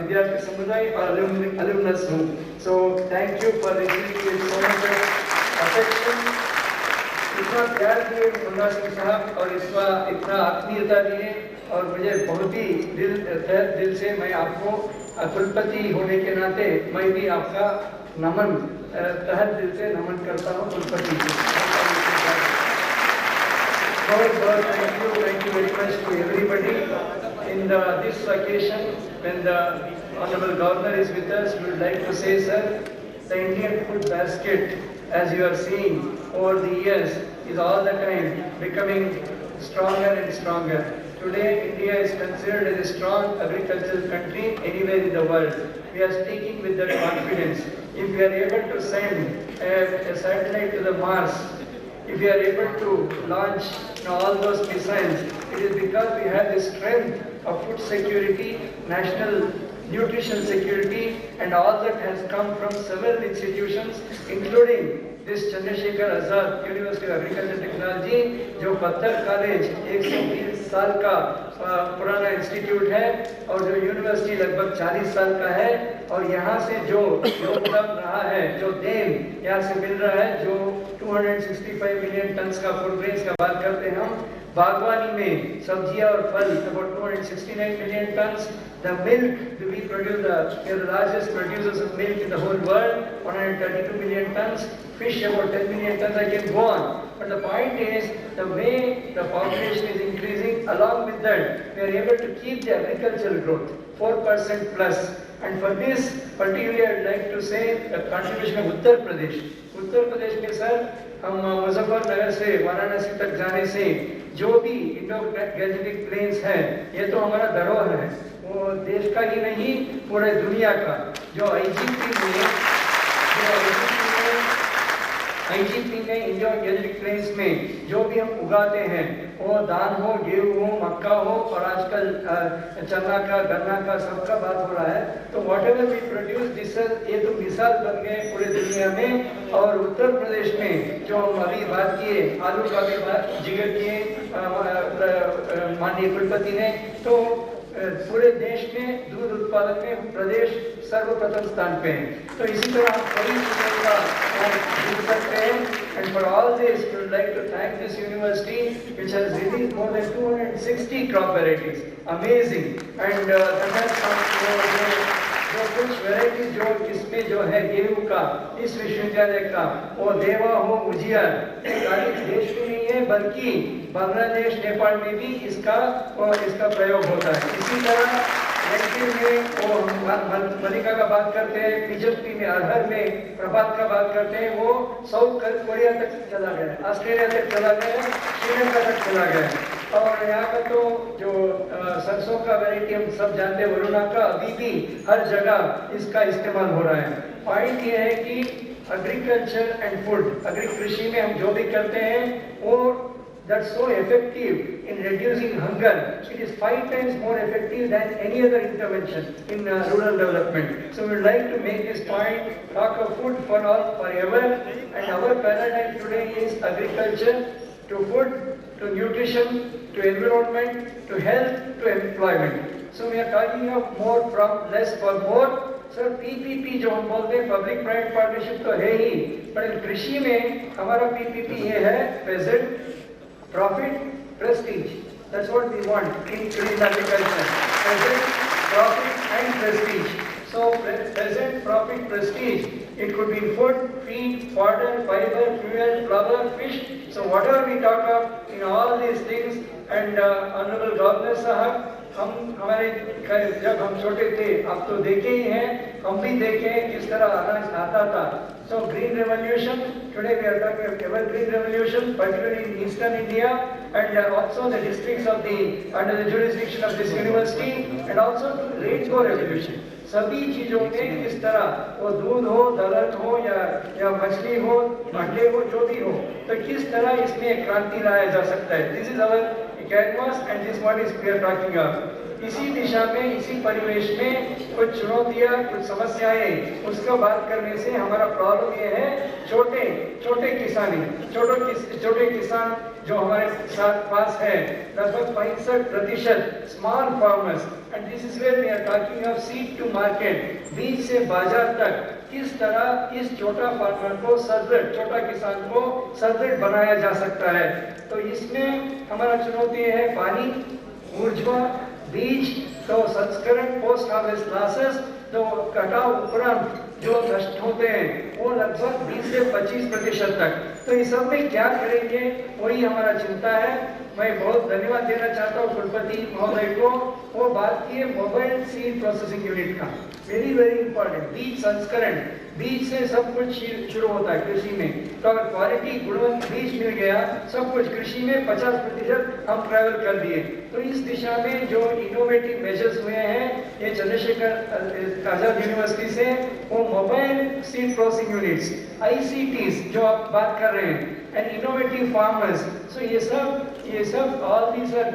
विद्यार्थी समुदाय और alumnus हूँ। So thank you for receiving with so much affection। इतना प्यार दिए मुन्ना सिंह साहब और इतना आत्मीयता दिए और मुझे बहुत ही दिल से मैं आपको कुलपति होने के नाते मैं भी आपका नमन तहे दिल से नमन करता हूँ कुलपति को। बहुत thank you very much to everybody in this occasion when the Honorable Governor is with us. We would like to say, sir, the Indian food basket, as you are seeing over the years, is all the time becoming stronger and stronger. Today, India is considered as a strong agricultural country anywhere in the world. We are speaking with that confidence. If we are able to send a satellite to the Mars, if we are able to launch all those missiles, it is because we have the strength of food security, national nutrition security, and all that has come from several institutions, including this Chandrasekhar Azad University of Agricultural Technology, जो पत्थर college 120 साल का पुराना institute है और जो university लगभग 40 साल का है, और यहाँ से जो योगदान रहा है, जो देन यहाँ से मिल रहा है, जो 265 मिलियन टन का फूड ग्रेन्स का बात करते हैं हम, बागवानी में सब्जियां और फल about 269 million tons, the milk we produce, we are the largest producers of milk in the whole world, 132 million tons, fish about 10 million tons, I can go on. But the point is, the way the population is increasing, along with that, we are able to keep the agricultural growth 4% plus. And for this, particularly I would like to say the contribution of Uttar Pradesh. Uttar Pradesh में sir हम मुजफ्फरनगर से वाराणसी तक जाने से जो भी Indo Gangetic plains है, ये तो हमारा धरोहर है, वो देश का ही नहीं पूरे दुनिया का। जो IGP में इंडो गैंजेटिक प्लेन्स में जो भी हम उगाते हैं, वो धान हो, गेहूँ हो, मक्का हो, और आजकल चना का, गन्ना का, सबका बात हो रहा है। तो whatever we produce, ये तो मिसाल बन गए पूरे दुनिया में। और उत्तर प्रदेश में जो हम अभी बात किए, आलू का भी बात जिक्र किए माननीय कुलपति ने, तो पूरे देश में दूध उत्पादन में प्रदेश सर्वप्रथम स्थान पे है। तो इसी तरह हम कई चीजों का देख सकते हैं। And for all this, we would like to thank this university, which has released more than 260 crop varieties. Amazing. And that has come जो कुछ वैरायटी जो इसमें जो है गेहूं का, इस विश्वविद्यालय का, वो देवा हो, उजियार, खाली देश में नहीं है बल्कि बांग्लादेश, नेपाल में भी इसका प्रयोग होता है। इसी तरह में वो मलिका का बात करते हैं, बीजेपी में अरहर में प्रभात का बात करते हैं, वो साउथ कोरिया तक चला गया, ऑस्ट्रेलिया तक चला गया, श्रीलंका तक चला गया। और यहाँ का तो जो सरसों का वैरायटी हम सब जानते हैं, वरुणा का, अभी भी हर जगह इसका इस्तेमाल हो रहा है। पॉइंट ये है कि एग्रीकल्चर एंड फूड, कृषि में हम जो भी करते हैं वो that's so effective in reducing hunger. It is 5 times more effective than any other intervention in rural development. So we would like to make this point, talk of food for all, forever, and our paradigm today is agriculture to food, to nutrition, to environment, to health, to employment. So we are talking of more from less for more. Sir PPP जो हम बोलते हैं, public private partnership तो है ही, पर कृषि में हमारा PPP ये है, present profit, prestige. That's what we want in agriculture. Present, profit and prestige. So present, profit, prestige. It could be food, feed, fodder, fiber, fuel, flour, fish. So whatever we talk of in all these things, and Honorable Governor Sahab, हमारे जब हम छोटे थे, आप तो देखे ही हैं, हम भी देखे किस तरह अनाज आता था। So green revolution, today we are talking of evergreen revolution, particularly in eastern India, and also the districts of under the jurisdiction of this university, and also rainbow revolution. सभी चीजों में किस तरह वो दूध हो, दलहन हो या मछली हो, अंडे हो, जो भी हो, तो किस तरह इसमें क्रांति लाया जा सकता है। This is our canvas and this what is we are talking of. इसी दिशा में, इसी परिवेश में कुछ चुनौतियां, कुछ समस्याएं, उसको बात करने से हमारा प्रॉब्लम ये है, छोटे किसान जो हमारे साथ पास है, लगभग 65% small farmers, and this is where we are talking of seed to market, बीज से बाजार तक किस तरह इस छोटा फार्मर को सदृढ़, छोटा किसान को सदृढ़ बनाया जा सकता है। तो इसमें हमारा चुनौती है पानी, ऊर्जा, बीज, तो संस्करण, पोस्ट हार्वेस्ट लॉसेस, तो कटाव उपरांत जो नष्ट होते हैं वो लगभग 20 से 25% तक। तो इस सब में क्या करेंगे वही हमारा चिंता है। मैं बहुत धन्यवाद देना चाहता हूँ कुलपति महोदय को, वो बात की है मोबाइल सीड प्रोसेसिंग यूनिट का, वेरी वेरी इंपॉर्टेंट। बीज संस्करण, बीज से सब कुछ शुरू होता है कृषि में, तो अगर क्वालिटी गुणवत्ता बीज मिल गया, सब कुछ कृषि में 50% हम ट्रैवल कर दिए। तो इस दिशा में जो इनोवेटिव मेजर्स हुए हैं, ये चंद्रशेखर आजाद यूनिवर्सिटी से, वो mobile seed processing units, ICTs जो आप बात कर रहे हैं, एंड इनोवेटिव फार्मर्स, सो ये सब all these are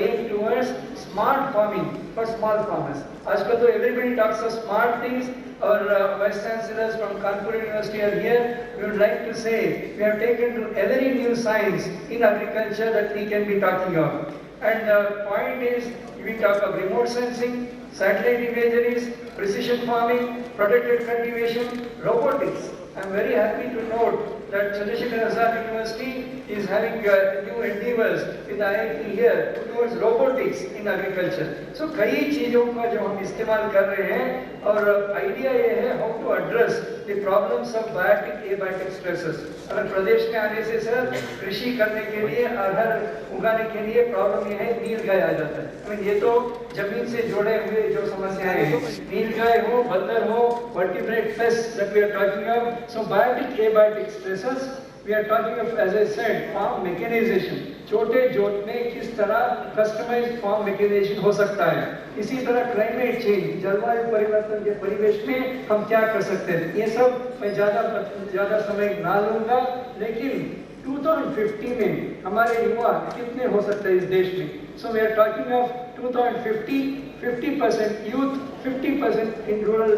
aim towards smart farming for small farmers. आजकल तो everybody talks of smart things, और vice chancellors from Kanpur university are here. We would like to say we have taken to every new science in agriculture that we can be talking of, and the point is we talk of remote sensing, satellite imageries, precision farming, protected cultivation, robotics. I am very happy to note that Chandrasekhar Azad University is having new endeavors with IIT here towards robotics in agriculture. So कई चीजों का जो हम इस्तेमाल कर रहे हैं, और आइडिया ये है how to address the problems of biotic abiotic stresses. अगर प्रदेश में आने से सर कृषि करने के लिए, अरहर उगाने के लिए प्रॉब्लम ये है नीलगाय आ जाता है। I mean, ये तो जमीन से जुड़े हुए जो समस्याएं हैं, नीलगाय हो, बंदर हो, vertebrate pests that we are talking of. So biotic abiotic stresses we are talking of, as I said, farm mechanization. छोटे जोत में किस तरह कस्टमाइज्ड फार्म मैकेनाइजेशन हो सकता है। इसी तरह क्लाइमेट चेंज, जलवायु परिवर्तन के परिवेश में हम क्या कर सकते हैं, ये सब मैं ज़्यादा समय ना लूँगा, लेकिन 2050 में हमारे युवा कितने हो सकते हैं इस देश में। So we are talking of 2050, 50% youth, 50% in rural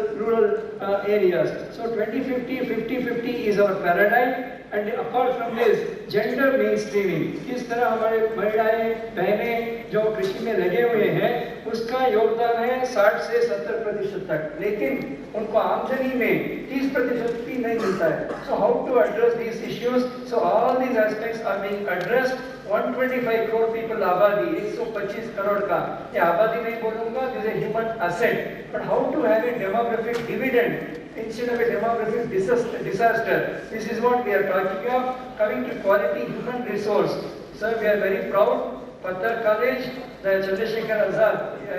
areas. So 2050, 50-50 is our paradigm. And apart from this, gender mainstreaming, किस तरह हमारे महिलाएं, बहनें जो कृषि में लगे हुए हैं, उसका योगदान है 60 से 70% तक, लेकिन उनको आमदनी में 30% भी नहीं मिलता है। So how to address these issues? So all these aspects are being addressed. 125 crore people आबादी, 125 करोड़ का, ये आबादी नहीं बोलूंगा, this is human asset, but how to have a demographic dividend instead of a demographic disaster. This is what we are talking of. Coming to quality human resource, sir, we are very proud. Pattar College, the Chandrasekhar Azad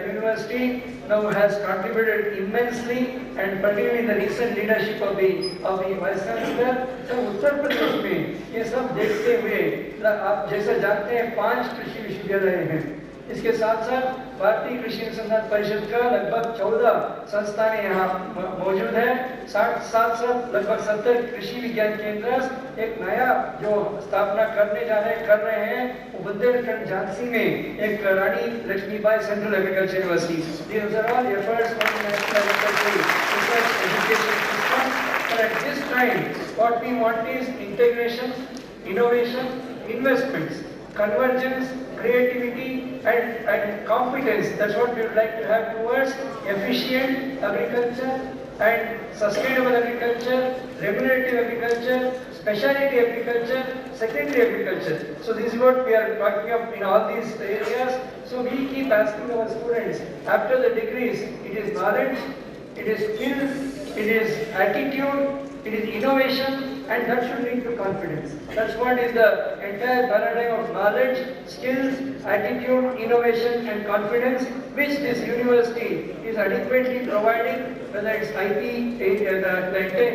University now has contributed immensely, and particularly in the recent leadership of the Vice Chancellor. So Uttar Pradesh में ये सब देखते हुए, आप जैसा जानते हैं 5 कृषि विश्वविद्यालय हैं, इसके साथ साथ भारतीय कृषि अनुसंधान परिषद का लगभग 14 संस्थानें यहाँ मौजूद है, साथ लगभग 70 कृषि विज्ञान केंद्र। एक नया जो स्थापना कर रहे हैं वो बुंदेलखंड झांसी में एक Rani Lakshmibai central agriculture university. These are all efforts from the National Agricultural Research Education System. But at this time, what we want is integration, innovation, investments, convergence, creativity and competence. That's what we would like to have towards efficient agriculture and sustainable agriculture, remunerative agriculture, specialty agriculture, secondary agriculture. So this is what we are talking of in all these areas. So we keep asking our students, after the degrees, it is knowledge, it is skills, it is attitude, it is innovation, and that should lead to confidence. That's what is the entire paradigm of knowledge, skills, attitude, innovation and confidence, which this university is adequately providing, whether it's IP, the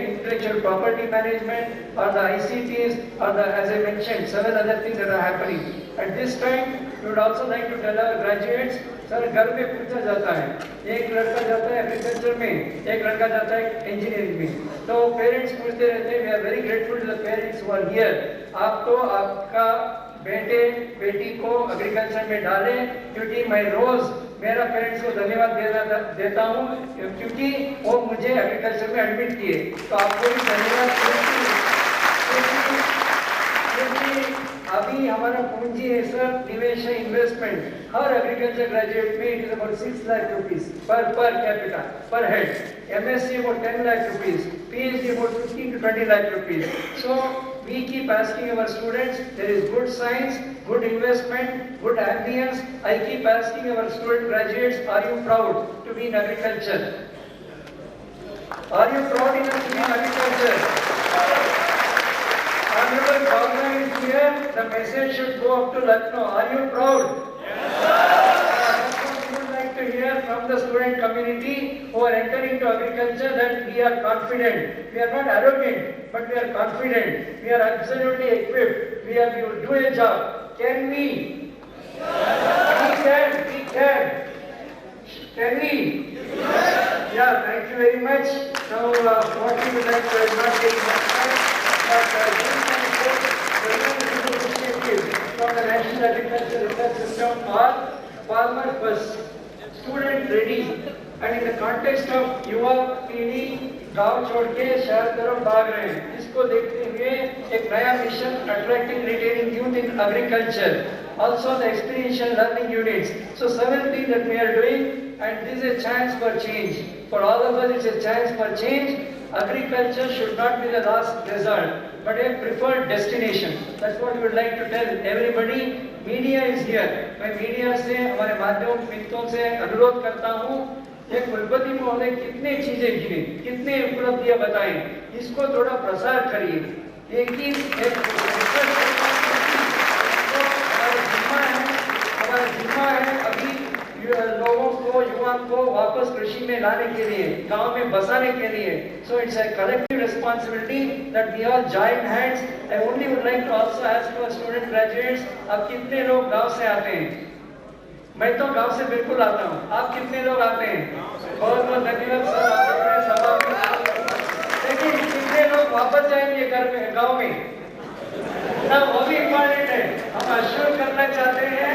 intellectual property management, or the ICTs, or the, as I mentioned, several other things that are happening. At this time, we would also like to tell our graduates, sir घर में पूछा जाता है, एक लड़का जाता है agriculture में, एक लड़का जाता है इंजीनियरिंग में, तो पेरेंट्स पूछते रहते हैं, we are very grateful to the parents who are here, आप तो आपका बेटे बेटी को एग्रीकल्चर में डालें, क्योंकि मैं रोज मेरा पेरेंट्स को धन्यवाद देता हूँ, क्योंकि वो मुझे एग्रीकल्चर में एडमिट किए। तो आपको भी धन्यवाद, क्योंकि अभी हमारा पूंजी है सर, निवेश है, इन्वेस्टमेंट हर एग्रीकल्चर ग्रेजुएट में it is about 6 lakh rupees per capita पर head, MSc about 10 lakh rupees, PhD about 15 to 20 lakh rupees. So we keep asking our students, there is good science, good investment, good ambience. I keep asking our student graduates, are you proud to be in agriculture? Are you proud enough to be in agriculture? Honorable Governor is here, the message should go up to Lucknow. Are you proud? That's what we would like to hear from the student community who are entering into agriculture, that we are confident. We are not arrogant, but we are confident. We are absolutely equipped. We will do a job. Can we? We can. Can we? Yeah, thank you very much. Now, what we would like to not take much time, from the National Agriculture Research System are farmer first, student ready, and in the context of युवा पीढ़ी गांव छोड़ के शहर तरफ भाग रहे हैं, इसको देखते हुए एक नया mission attracting retaining youth in agriculture, also the experiential learning units. So several things that we are doing, and this is a chance for change. For all of us, it's a chance for change. Agriculture should not be the last resort, but a preferred destination. That's what we would like to tell everybody. Media is here. मैं media से, हमारे माध्यम मित्रों से अनुरोध करता हूँ, ये कुलपति महोदय कितने चीजें गिने, कितने उपलब्धियां बताएं, इसको थोड़ा प्रसार करिए। एक ही हमारा जिम्मा है अभी लोगों को, युवा को वापस कृषि में लाने के लिए, गांव में बसाने के लिए। So it's a collective responsibility that we all join hands. I only would like to also ask our student graduates, आप कितने लोग गांव से आते हैं? मैं तो गांव से बिल्कुल आता हूँ। आप कितने लोग आते हैं? बहुत बहुत धन्यवाद सर, आपके सभा में। लेकिन कितने लोग वापस जाएंगे घर में, गांव में? ना, वो भी इम्पोर्टेंट है। हम अश्योर करना चाहते हैं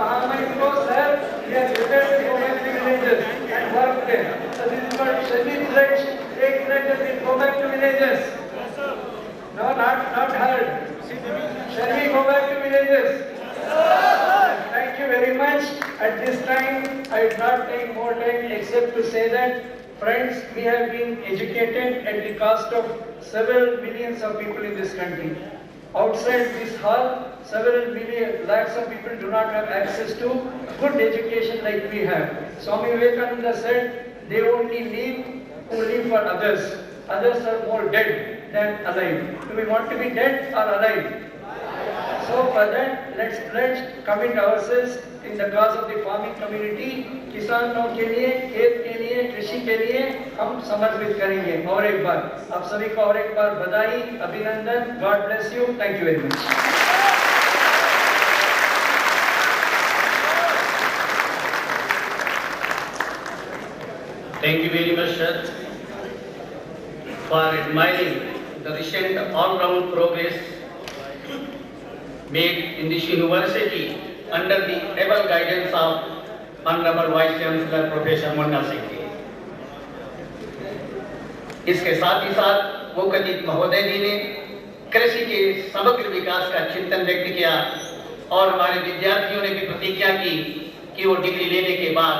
महामहिम को, sir, we are prepared to go back to villages and work there. So this is what Shadi pledge, take pledge that we go back to villages. No, not heard. Shall we go back to villages? Thank you very much. At this time, I will not take more time except to say that, friends, we have been educated at the cost of several millions of people in this country. Outside this hall, several million, lakhs of people do not have access to good education like we have. Swami Vivekananda said, they only live who live for others. Others are more dead than alive. Do we want to be dead or alive? So for that, let's pledge, commit ourselves in the cause of the farming community. किसानों के लिए, खेत के लिए, कृषि के लिए हम समर्पित करेंगे। और एक बार आप सभी को और एक बार बधाई, अभिनंदन। God bless you. Thank you very much. Thank you very much, sir, for admiring the recent all-round progress made in this university under the able guidance of Honorable Vice Chancellor Professor Munna Singh ji. इसके साथ ही साथ मुख्यमंत्री महोदय जी ने कृषि के समग्र विकास का चिंतन व्यक्त किया और हमारे विद्यार्थियों ने भी प्रतिज्ञा की कि वो डिग्री लेने के बाद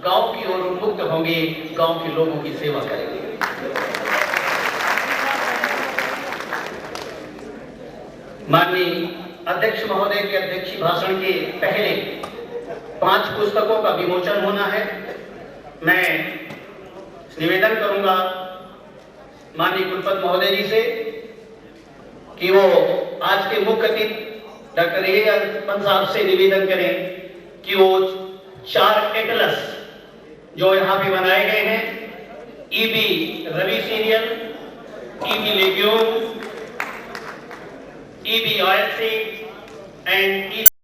गांव की ओर उन्मुक्त होंगे, गांव के लोगों की सेवा करेंगे। माननीय अध्यक्ष महोदय के अध्यक्षीय भाषण के पहले 5 पुस्तकों का विमोचन होना है। मैं निवेदन करूंगा माननीय कुलपति महोदय जी से कि वो आज के मुख्य अतिथि डॉक्टर ए.आर. साहब से निवेदन करें कि वो 4 एटलस जो यहाँ पे बनाए गए हैं, EB rabi cereal, EB legume, EB oil seed and